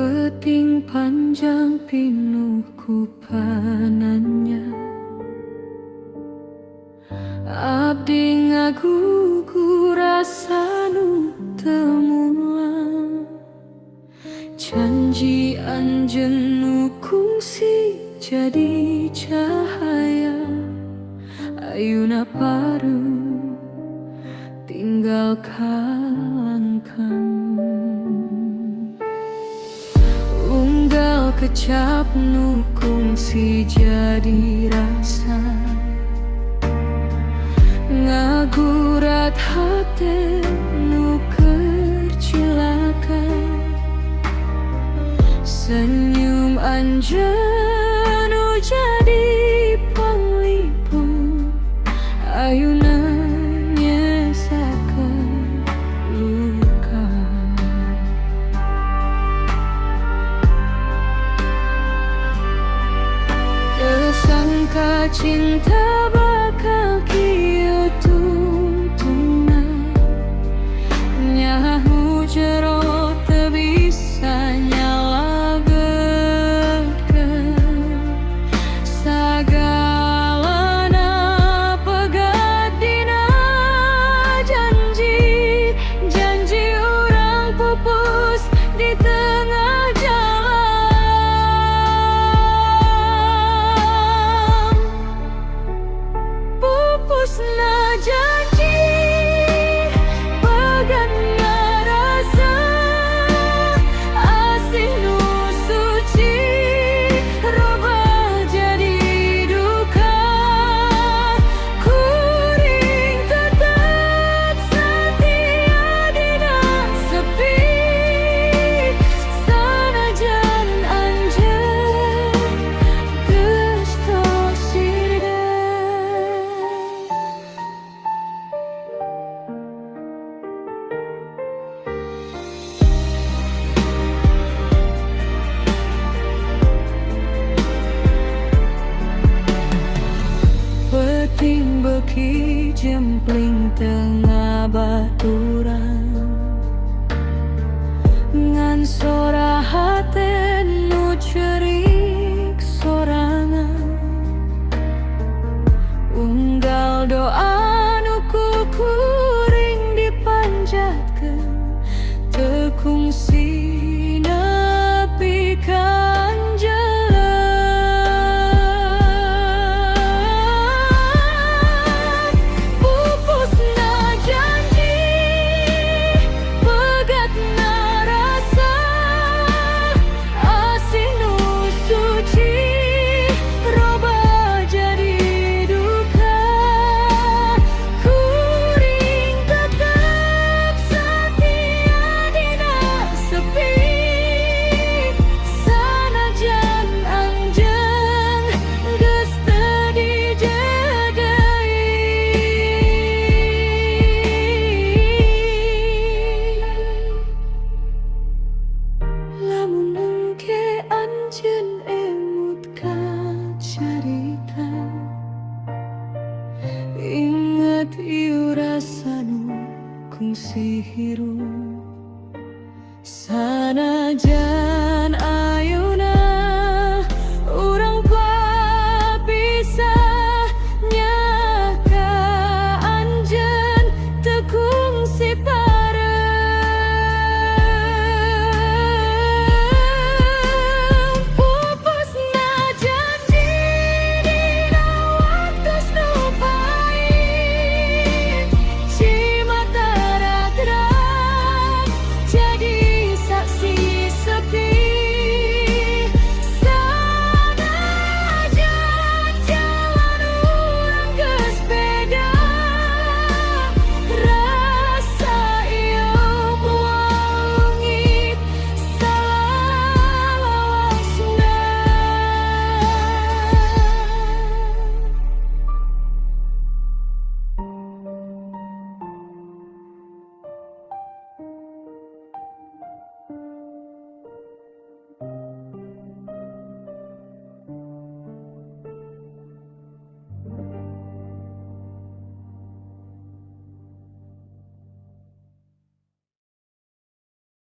Peting panjang pinuh ku panannya, abdi ngagugu rasanu temulang. Janji anjeun kungsi jadi cahaya, ayeuna pareu tinggal kalangkang. Unggal kecap nu kungsi jadi rasa, ngagurat hate nu kercilaka. Senyum anjeun nu jadi panglipu, ayeuna nyesakeun luka. Teu sangka cinta bakal kieu tuntunna, nyaho jero teu bisa nyalagetkeun. Sagalana pegat dina janji, janji urang pupus di tengah jalan. Pupusna janji, pegatna rasa, asih nu suci robah jadi duka. Kuring tetep satia dina sepi, sanajan anjeun geus tos sirdeuk. Peting beuki jempling tengah baturan, ngan sora hate nu cerik sorangan. Unggal doa nu ku kuring dipanjatkeun, teu kungsi nepi ka anjeun. Pupusna janji, pegatna rasa, asih nu suci robah jadi duka. Kuring tetep satia dina sepi, sanajan anjeun geus teu dijedeui. Lamun engke anjeun emut ka carita, inget ieu rasa nu kungsi hirup. Sanajan